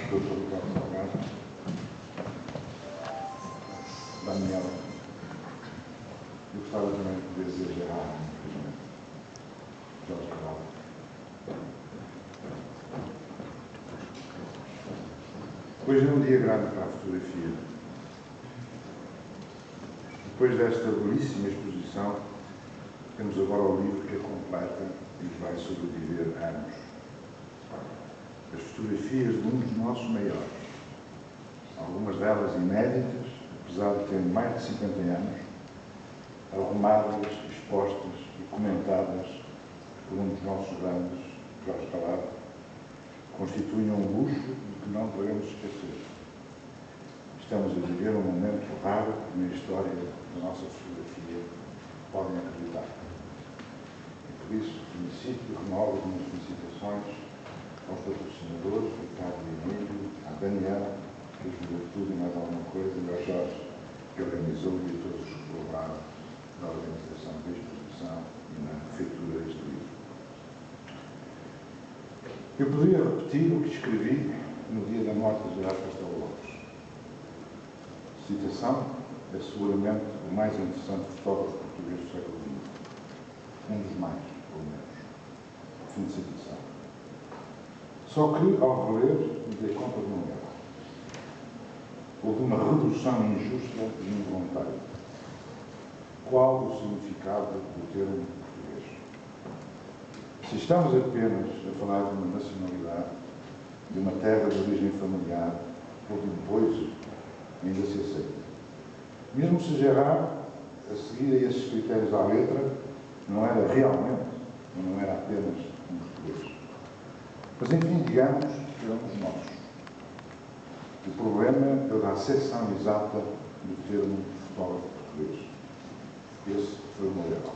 Dr. Ricardo Salgado, Daniel, eu gostava também de poder dizer Gerard, infelizmente, Jorge Cabral. Hoje é um dia grande para a fotografia. Depois desta belíssima exposição, temos agora o livro que a completa e que vai sobreviver anos. As fotografias de um dos nossos maiores, algumas delas inéditas, apesar de terem mais de 50 anos, arrumadas, expostas e comentadas por um dos nossos grandes, Jorge Calado, constituem um luxo de que não podemos esquecer. Estamos a viver um momento raro na história da nossa fotografia, podem acreditar. E por isso, felicito e renovo as minhas felicitações aos patrocinadores, Ricardo e Emílio, à Daniela, que ajudou tudo e mais alguma coisa, e ao Jorge, que organizou, e a todos os que colaboraram na organização da exposição e na feitura deste livro. Eu poderia repetir o que escrevi no dia da morte de Gerardo Castelo Lopes. Citação: é seguramente o mais interessante fotógrafo português do século XX. Um dos mais, pelo menos. Fim de citação. Só que, ao reler, me dei conta de um erro. Houve uma redução injusta e involuntária. Qual o significado do termo português? Se estamos apenas a falar de uma nacionalidade, de uma terra de origem familiar, ou de um pois, ainda se aceita. Mesmo se Gerard, a seguir a esses critérios à letra, não era realmente, ou não era apenas um português. Mas, enfim, digamos que éramos nós. O problema é o da acessão exata do termo fotógrafo português. Esse foi o meu erro.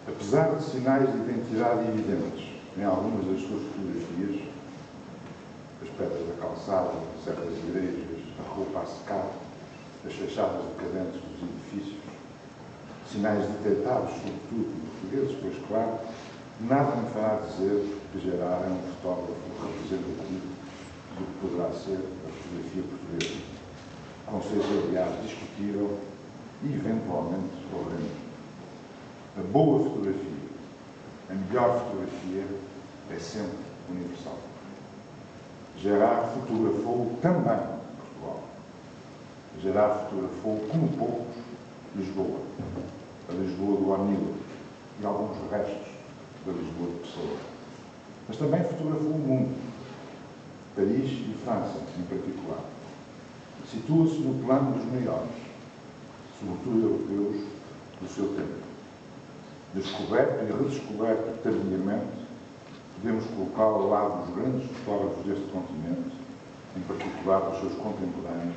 Apesar de sinais de identidade evidentes em algumas das suas fotografias, as pedras da calçada, certas igrejas, a roupa a secar, as fachadas decadentes dos edifícios, sinais detectados, sobretudo portugueses, pois claro, nada me fará dizer que Gerard é um fotógrafo representativo do que poderá ser a fotografia portuguesa. Conceito, aliás, discutível e, eventualmente, horrendo. A boa fotografia, a melhor fotografia, é sempre universal. Gerard fotografou também Portugal. Gerard fotografou, como poucos, Lisboa, a Lisboa do Anil e alguns restos da Lisboa de Pessoa. Mas também fotografou o mundo, Paris e França, em particular. Situa-se no plano dos maiores, sobretudo europeus, do seu tempo. Descoberto e redescoberto tardiamente, podemos colocá-lo ao lado dos grandes fotógrafos deste continente, em particular dos seus contemporâneos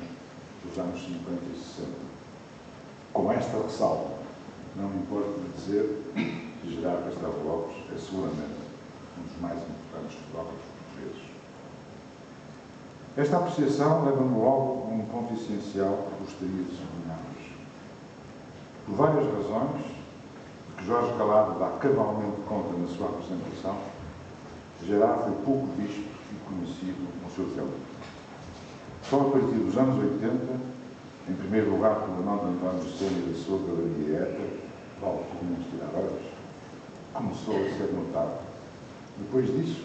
dos anos 50 e 60. Com esta ressalva, não me importo de dizer que Gerardo Castelo Lopes é seguramente um dos mais importantes fotógrafos portugueses. Esta apreciação leva-me logo a um ponto essencial que gostaria de sublinhar-vos. Por várias razões, de que Jorge Calado dá cabalmente conta na sua apresentação, Gerard foi pouco visto e conhecido no seu tempo. Só a partir dos anos 80, em primeiro lugar pelo nome de António Sena e da sua galeria ETA, vale por menos tirar horas, começou a ser notado. Depois disso,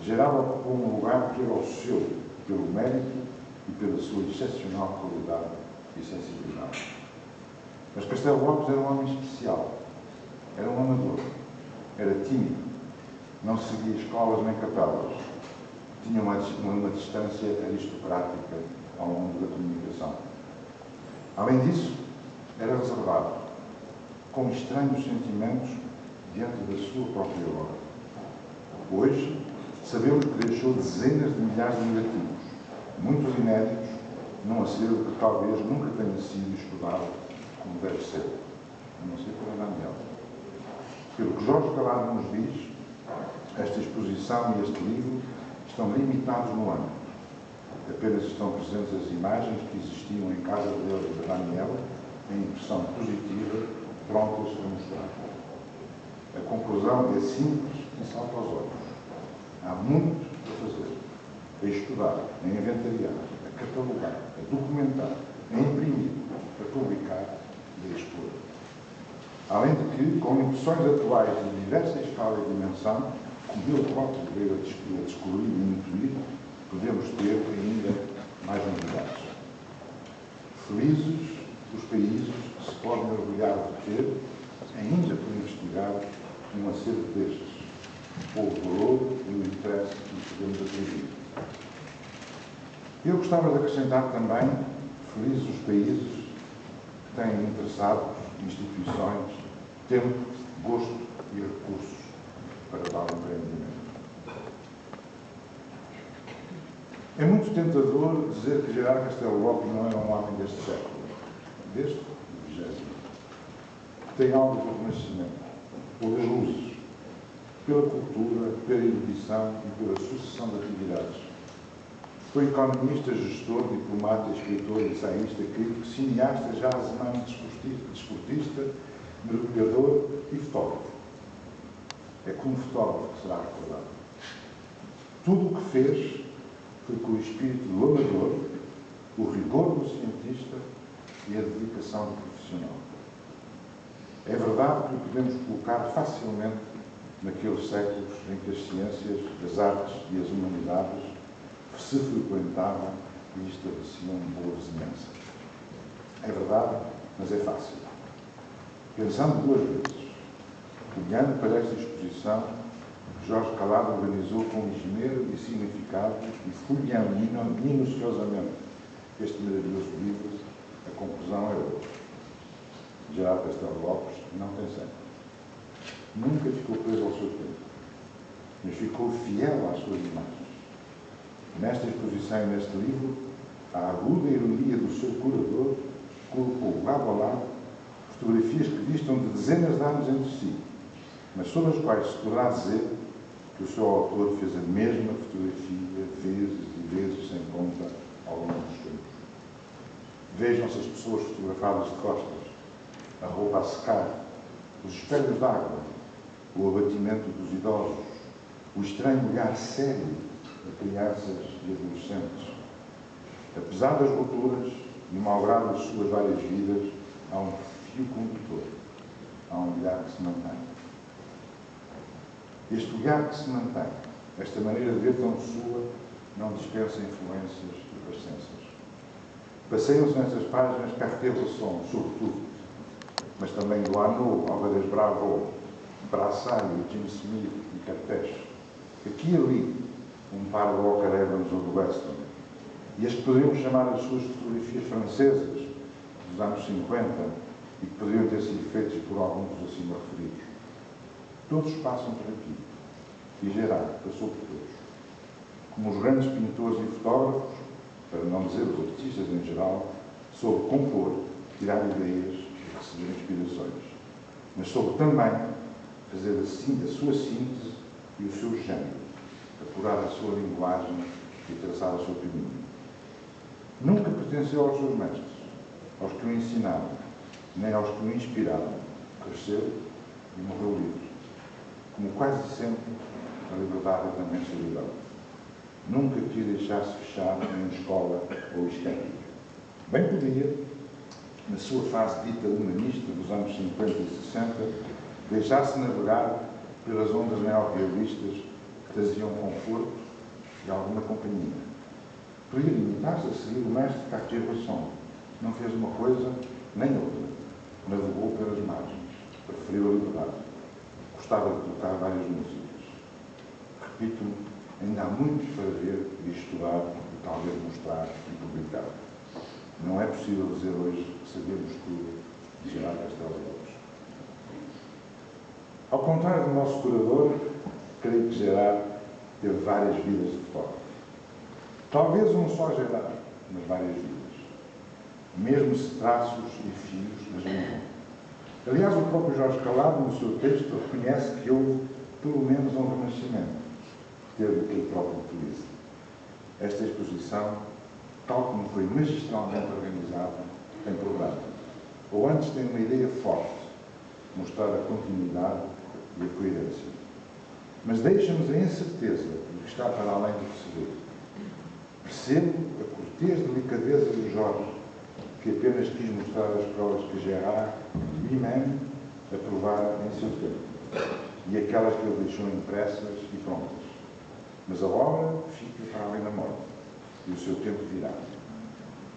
Gerard ocupou um lugar que era o seu, pelo mérito e pela sua excepcional qualidade e sensibilidade. Mas Castelo Lopes era um homem especial, era um amador, era tímido, não seguia escolas nem capelas, tinha uma distância aristocrática ao mundo da comunicação. Além disso, era reservado, com estranhos sentimentos diante da sua própria obra. Hoje, sabemos que deixou dezenas de milhares de negativos, muitos inéditos, num acervo que talvez nunca tenha sido estudado como deve ser, a não ser pela Daniela. Pelo que Jorge Calado nos diz, esta exposição e este livro estão limitados no ano. Apenas estão presentes as imagens que existiam em casa dele e da Daniela, em impressão positiva, prontas a mostrar. A conclusão é simples e salta aos olhos. Há muito a fazer, a estudar, a inventariar, a catalogar, a documentar, a imprimir, a publicar e a expor. Além de que, com impressões atuais de diversa escala e dimensão, como ele próprio veio a descobrir e intuir, podemos ter ainda mais novidades. Felizes os países que se podem orgulhar de ter, ainda por investigar, um acervo destes, ou o valor e o interesse que lhes podemos atribuir. Eu gostava de acrescentar também, felizes os países que têm interessados, instituições, tempo, gosto e recursos para tal empreendimento. É muito tentador dizer que Gerard Castelo Lopes não era um homem deste século, deste do 20º, que tem algo do Renascimento, ou das luzes, pela cultura, pela erudição e pela sucessão de atividades. Foi economista, gestor, diplomata, escritor, ensaísta, crítico, cineasta, jazzman, desportista, mergulhador e fotógrafo. É como fotógrafo que será recordado. Tudo o que fez foi com o espírito do amador, o rigor do cientista e a dedicação do profissional. É verdade que o podemos colocar facilmente naqueles séculos em que as ciências, as artes e as humanidades se frequentavam e estabeleciam boa vizinhança. É verdade, mas é fácil. Pensando duas vezes, olhando para esta exposição, Jorge Calado organizou com esmero e significado e folheando minuciosamente este maravilhoso livro, a conclusão é outra. Gerard Castelo Lopes não tem século. Nunca ficou preso ao seu tempo, mas ficou fiel às suas imagens. Nesta exposição e neste livro, a aguda ironia do seu curador colocou lado a lado fotografias que distam de dezenas de anos entre si, mas sobre as quais se poderá dizer que o seu autor fez a mesma fotografia vezes e vezes sem conta ao longo dos tempos. Vejam-se as pessoas fotografadas de costas, a roupa a secar, os espelhos d'água, o abatimento dos idosos, o estranho olhar sério de crianças e adolescentes. Apesar das rupturas e malgrado das suas várias vidas, há um fio condutor, há um olhar que se mantém. Este olhar que se mantém, esta maneira de ver tão sua, não dispensa influências e paciências. Passeiam-se nestas páginas Cartier-Bresson, sobretudo, mas também do Arnaud, Álvares Bravo, Brassai, Jim Smith e Cartech. Aqui e ali, um par de Walker Evans ou do Weston. E as que poderíamos chamar as suas fotografias francesas dos anos 50 e que poderiam ter sido feitas por alguns dos acima referidos. Todos passam por aqui. E Gerard passou por todos. Como os grandes pintores e fotógrafos, para não dizer os artistas em geral, soube compor, tirar ideias e receber inspirações. Mas soube também fazer assim a sua síntese e o seu gênero, apurar a sua linguagem e traçar o seu caminho. Nunca pertenceu aos seus mestres, aos que o ensinaram, nem aos que o inspiraram. Cresceu e morreu livre. Como quase sempre, a liberdade é também solidão. Nunca quis deixar-se fechar em uma escola ou estética. Bem podia, na sua fase dita humanista dos anos 50 e 60, deixar-se navegar pelas ondas neorrealistas que traziam conforto e alguma companhia. Podia limitar-se a seguir o mestre Cartier-Bresson. Não fez uma coisa nem outra. Navegou pelas margens. Preferiu a liberdade. Gostava de tocar várias músicas. Repito-me, ainda há muito para ver e estudar e talvez mostrar e publicar. Não é possível dizer hoje que sabemos tudo de Gerard Castelo Lopes. Ao contrário do nosso curador, creio que Gerard teve várias vidas de fotógrafo. Talvez um só Gerard, mas várias vidas. Mesmo se traços e fios as ligam. Aliás, o próprio Jorge Calado, no seu texto, reconhece que houve pelo menos um renascimento, que teve aquele próprio utiliza. Esta exposição, tal como foi magistralmente organizada, tem programa. Ou antes tem uma ideia forte, mostrar a continuidade e a coerência. mas deixa-nos a incerteza do que está para além do receber. Percebo a cortês delicadeza do Jorge, que apenas quis mostrar as provas que Gerard lui-même aprovara em seu tempo, e aquelas que ele deixou impressas e prontas. Mas a obra fica para além da morte, e o seu tempo virá.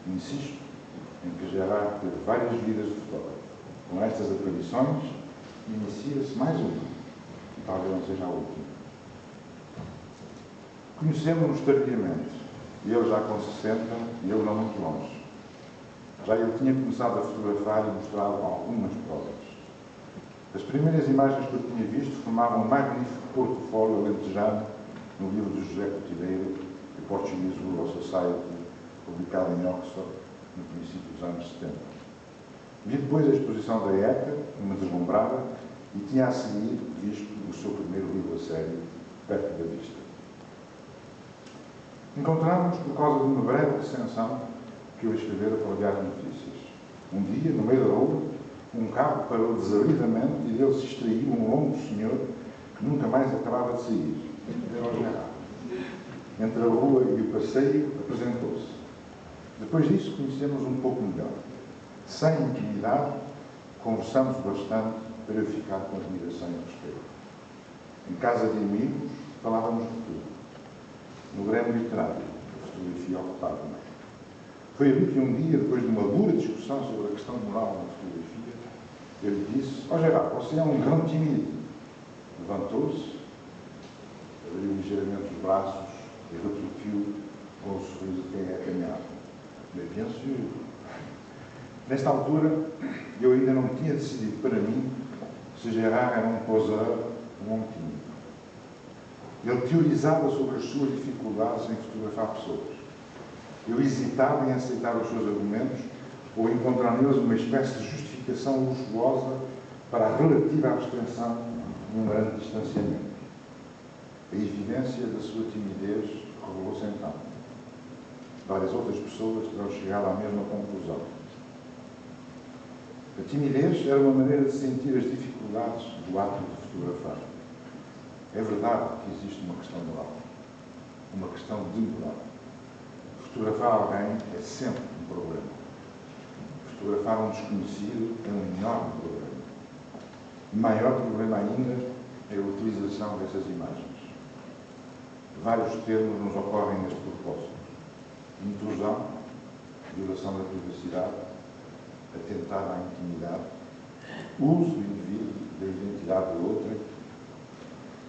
Insisto em que Gerard teve várias vidas de fotógrafo. Com estas aparições, inicia-se mais uma, e talvez não seja a última. Conhecemos-nos tardiamente, ele já com 60 e eu não muito longe. Já ele tinha começado a fotografar e mostrado algumas provas. As primeiras imagens que eu tinha visto formavam um magnífico portfólio alentejano no livro de José Cotileiro, The Portuguese Rural Society, publicado em Oxford no princípio dos anos 70. Vi depois a exposição da ECA, uma deslumbrada, e tinha a seguir visto o seu primeiro livro a sério, Perto da Vista. Encontramos-nos por causa de uma breve recensão que ele escrevera para o Diário de Notícias. Um dia, no meio da rua, um carro parou desabridamente e dele se extraiu um longo senhor que nunca mais acabava de sair. Era o Gerard. Entre a rua e o passeio, apresentou-se. Depois disso, conhecemos um pouco melhor. Sem intimidade, conversamos bastante para eu ficar com admiração e respeito. Em casa de amigos, falávamos de tudo. No Grêmio Literário, a fotografia ocupava-nos. Foi ali que um dia, depois de uma dura discussão sobre a questão moral na fotografia, eu lhe disse: ó Gerard, você é um grande tímido. Levantou-se, abriu ligeiramente os braços e retorquiu com o sorriso de quem é acanhado. Mais bien sûr. Nesta altura, eu ainda não tinha decidido para mim se Gerard era um poseur ou um tímido. Ele teorizava sobre as suas dificuldades em fotografar pessoas. Eu hesitava em aceitar os seus argumentos ou encontrar neles uma espécie de justificação luxuosa para a relativa abstenção de um grande distanciamento. A evidência da sua timidez revelou-se então. Várias outras pessoas terão chegado à mesma conclusão. A timidez era uma maneira de sentir as dificuldades do ato de fotografar. É verdade que existe uma questão moral, uma questão de moral. Fotografar alguém é sempre um problema. Fotografar um desconhecido é um enorme problema. O maior problema ainda é a utilização dessas imagens. Vários termos nos ocorrem neste propósito: intrusão, violação da privacidade, atentar à intimidade, uso indevido da identidade do outro.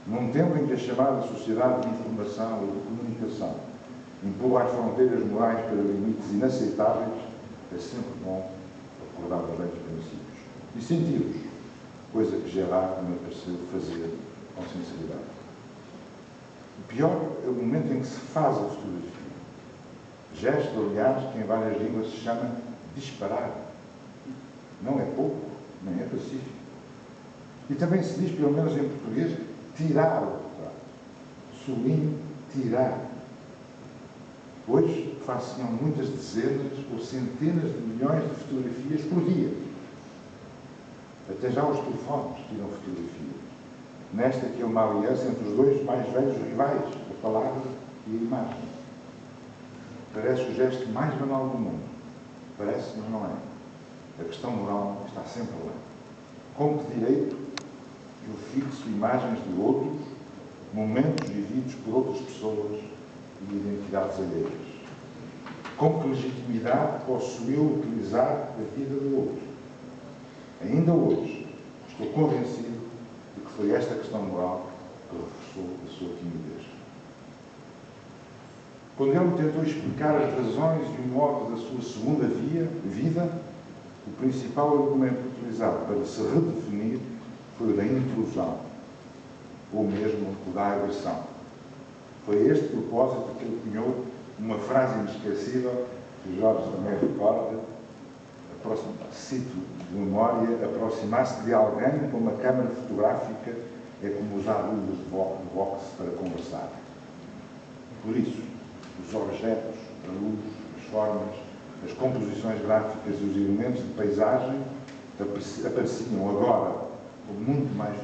Num tempo em que a chamada sociedade de informação e de comunicação empurra as fronteiras morais para limites inaceitáveis, é sempre bom acordar os velhos princípios e senti-los, coisa que Gerard me pareceu fazer com sinceridade. O pior é o momento em que se faz a fotografia. Gesto, aliás, que em várias línguas se chama disparar. Não é pouco, nem é pacífico. E também se diz, pelo menos em português, tirar o retrato. Sublinho, tirar. Hoje faz-se-ão muitas dezenas ou centenas de milhões de fotografias por dia. Até já os telefones tiram fotografia. Nesta que é uma aliança entre os dois mais velhos rivais, a palavra e a imagem. Parece o gesto mais banal do mundo. Parece, mas não é. A questão moral está sempre lá. Com que direito eu fixo imagens de outros, momentos vividos por outras pessoas e identidades alheias? Com que legitimidade posso eu utilizar a vida do outro? Ainda hoje estou convencido de que foi esta questão moral que reforçou a sua timidez. Quando ele me tentou explicar as razões e o modo da sua segunda vida, o principal argumento utilizado para se redefinir foi o da intrusão, ou mesmo o da agressão. Foi este propósito que ele cunhou uma frase inesquecível, que Jorge também recorda, cito de memória: aproximar-se de alguém com uma câmara fotográfica é como usar luvas de boxe para conversar. Por isso, os objetos, a luz, as formas, as composições gráficas e os elementos de paisagem apareciam agora com muito mais